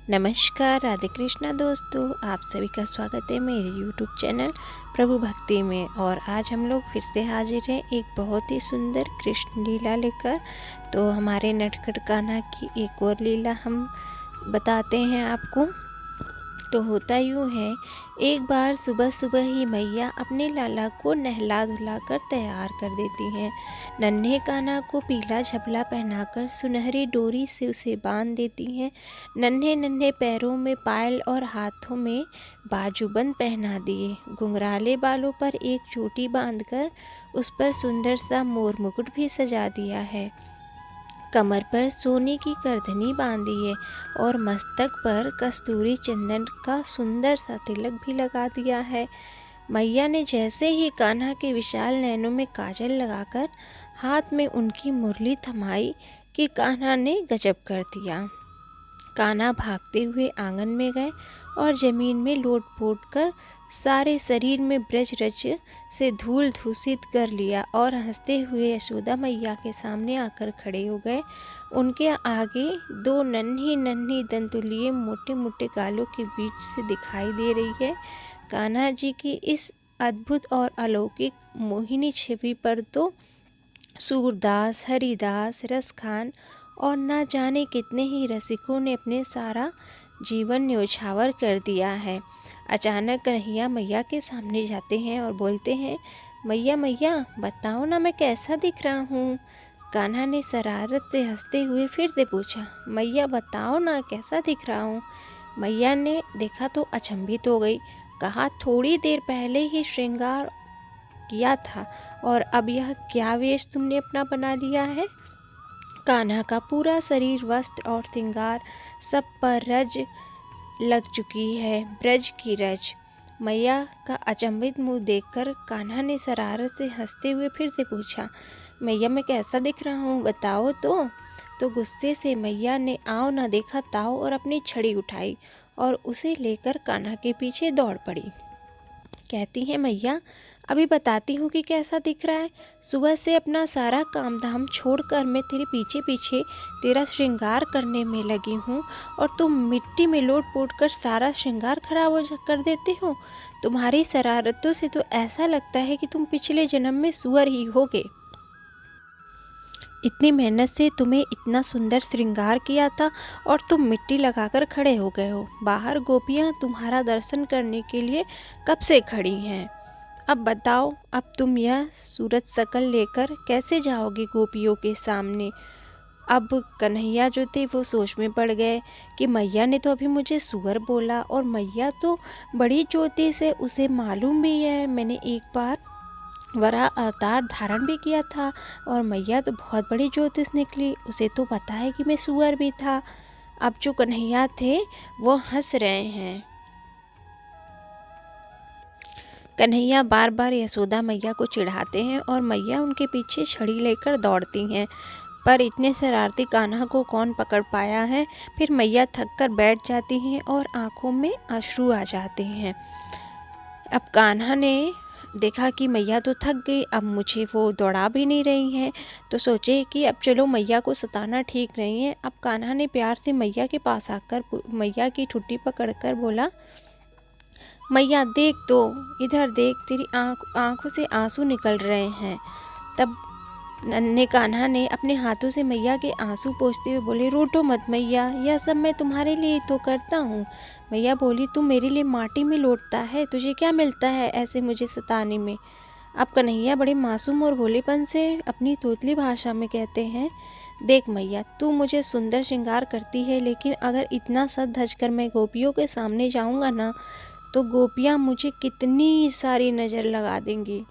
नमस्कार, राधे कृष्णा दोस्तों। आप सभी का स्वागत है मेरे यूट्यूब चैनल प्रभु भक्ति में। और आज हम लोग फिर से हाजिर हैं एक बहुत ही सुंदर कृष्ण लीला लेकर। तो हमारे नटखट कान्हा की एक और लीला हम बताते हैं आपको। तो होता यूँ है, एक बार सुबह सुबह ही मैया अपने लाला को नहला धुलाकर तैयार कर देती हैं। नन्हे कान्हा को पीला झबला पहनाकर सुनहरी डोरी से उसे बांध देती हैं। नन्हे नन्हे पैरों में पायल और हाथों में बाजूबंद पहना दिए। घुंघराले बालों पर एक चोटी बांधकर उस पर सुंदर सा मोर मुकुट भी सजा दिया है। कमर पर सोने की करधनी बांधी है और मस्तक पर कस्तूरी चंदन का सुंदर सा तिलक भी लगा दिया है। मैया ने जैसे ही कान्हा के विशाल नैनों में काजल लगाकर हाथ में उनकी मुरली थमाई कि कान्हा ने गजब कर दिया। कान्हा भागते हुए आंगन में गए और जमीन में लोट-पोट कर सारे शरीर में ब्रज रज से धूल धूसित कर लिया और हंसते हुए यशोदा मैया के सामने आकर खड़े हो गए। उनके आगे दो नन्ही नन्ही दंतुलिये मोटे मोटे गालों के बीच से दिखाई दे रही है। कान्हा जी की इस अद्भुत और अलौकिक मोहिनी छवि पर तो सूरदास, हरिदास, रसखान और ना जाने कितने ही रसिकों ने अपने सारा जीवन न्योछावर कर दिया है। अचानक कन्हैया मैया के सामने जाते हैं और बोलते हैं, मैया मैया बताओ ना मैं कैसा दिख रहा हूँ। कान्हा ने शरारत से हंसते हुए फिर से पूछा, मैया बताओ ना कैसा दिख रहा हूँ। मैया ने देखा तो अचंभित हो गई। कहा, थोड़ी देर पहले ही श्रृंगार किया था और अब यह क्या वेश तुमने अपना बना लिया है। कान्हा का पूरा शरीर, वस्त्र और श्रृंगार सब पर रज लग चुकी है, ब्रज की रज। मैया का अचंभित मुंह देखकर कान्हा ने शरारत से हंसते हुए फिर से पूछा, मैया मैं कैसा दिख रहा हूँ बताओ तो गुस्से से मैया ने आओ ना देखा ताओ और अपनी छड़ी उठाई और उसे लेकर कान्हा के पीछे दौड़ पड़ी। कहती है, मैया अभी बताती हूँ कि कैसा दिख रहा है। सुबह से अपना सारा काम धाम छोड़कर मैं तेरे पीछे पीछे तेरा श्रृंगार करने में लगी हूँ और तुम मिट्टी में लोट पोट कर सारा श्रृंगार खराब कर देते हो। तुम्हारी शरारतों से तो ऐसा लगता है कि तुम पिछले जन्म में सुअर ही होगे। इतनी मेहनत से तुम्हें इतना सुंदर श्रृंगार किया था और तुम मिट्टी लगाकर खड़े हो गए हो। बाहर गोपियाँ तुम्हारा दर्शन करने के लिए कब से खड़ी हैं। अब बताओ, अब तुम यह सूरत शकल लेकर कैसे जाओगे गोपियों के सामने। अब कन्हैया जो थे वो सोच में पड़ गए कि मैया ने तो अभी मुझे सुअर बोला और मैया तो बड़ी ज्योति से, उसे मालूम भी है मैंने एक बार वराह अवतार धारण भी किया था और मैया तो बहुत बड़ी ज्योतिष निकली, उसे तो पता है कि मैं सुअर भी था। अब जो कन्हैया थे वो हंस रहे हैं। कन्हैया बार बार यशोदा मैया को चिढ़ाते हैं और मैया उनके पीछे छड़ी लेकर दौड़ती हैं, पर इतने शरारती कान्हा को कौन पकड़ पाया है। फिर मैया थक कर बैठ जाती हैं और आंखों में अश्रु आ जाते हैं। अब कान्हा ने देखा कि मैया तो थक गई, अब मुझे वो दौड़ा भी नहीं रही हैं, तो सोचे कि अब चलो मैया को सताना ठीक नहीं है। अब कान्हा ने प्यार से मैया के पास आकर मैया की ठुड्डी पकड़कर बोला, मैया देख तो, इधर देख, तेरी आंखों से आंसू निकल रहे हैं। तब नन्हे कान्हा ने अपने हाथों से मैया के आंसू पोंछते हुए बोले, रूठो मत मैया, यह सब मैं तुम्हारे लिए तो करता हूँ। मैया बोली, तू मेरे लिए माटी में लौटता है, तुझे क्या मिलता है ऐसे मुझे सताने में। अब कन्हैया बड़े मासूम और भोलेपन से अपनी तोतली भाषा में कहते हैं, देख मैया, तू मुझे सुंदर श्रृंगार करती है, लेकिन अगर इतना सज धज कर मैं गोपियों के सामने जाऊँगा ना तो गोपियाँ मुझे कितनी सारी नज़र लगा देंगी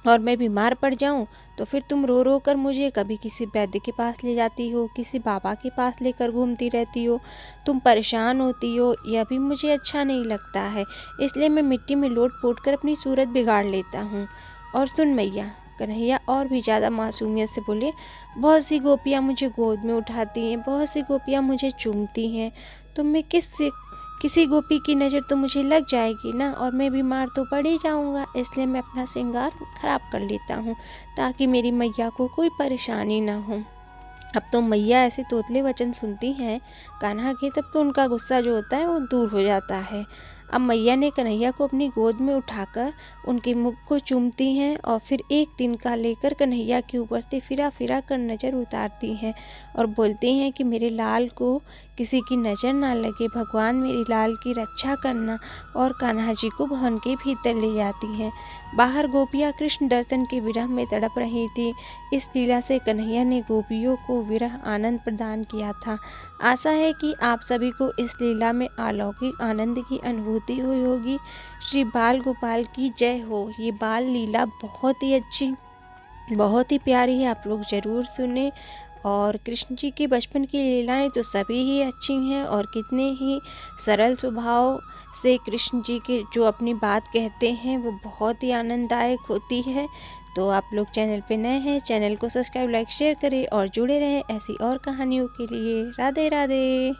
और मैं बीमार पड़ जाऊं तो फिर तुम रो रो कर मुझे कभी किसी वैद्य के पास ले जाती हो, किसी बाबा के पास लेकर घूमती रहती हो। तुम परेशान होती हो, यह भी मुझे अच्छा नहीं लगता है, इसलिए मैं मिट्टी में लोट पोट कर अपनी सूरत बिगाड़ लेता हूँ। और सुन मैया, कन्हैया और भी ज़्यादा मासूमियत से बोले, बहुत सी गोपियाँ मुझे गोद में उठाती हैं, बहुत सी गोपियाँ मुझे चूमती हैं, तो मैं किसी गोपी की नज़र तो मुझे लग जाएगी ना और मैं बीमार तो पड़ ही जाऊँगा, इसलिए मैं अपना श्रृंगार खराब कर लेता हूँ ताकि मेरी मैया को कोई परेशानी ना हो। अब तो मैया ऐसे तोतले वचन सुनती हैं कान्हा के, तब तो उनका गुस्सा जो होता है वो दूर हो जाता है। अब मैया ने कन्हैया को अपनी गोद में उठाकर उनके मुख को चूमती हैं और फिर एक तिनका लेकर कन्हैया के ऊपर से फिरा फिरा कर नज़र उतारती हैं और बोलती हैं कि मेरे लाल को किसी की नज़र ना लगे, भगवान मेरी लाल की रक्षा करना। और कान्हा जी को भवन के भीतर ले जाती हैं। बाहर गोपियाँ कृष्ण दर्शन के विरह में तड़प रही थी। इस लीला से कन्हैया ने गोपियों को विरह आनंद प्रदान किया था। आशा है कि आप सभी को इस लीला में अलौकिक आनंद की अनुभूति हुई होगी। श्री बाल गोपाल की जय हो। ये बाल लीला बहुत ही अच्छी, बहुत ही प्यारी है, आप लोग ज़रूर सुने। और कृष्ण जी की बचपन की लीलाएं तो सभी ही अच्छी हैं और कितने ही सरल स्वभाव से कृष्ण जी के जो अपनी बात कहते हैं वो बहुत ही आनंददायक होती है। तो आप लोग चैनल पे नए हैं, चैनल को सब्सक्राइब, लाइक, शेयर करें और जुड़े रहें ऐसी और कहानियों के लिए। राधे राधे।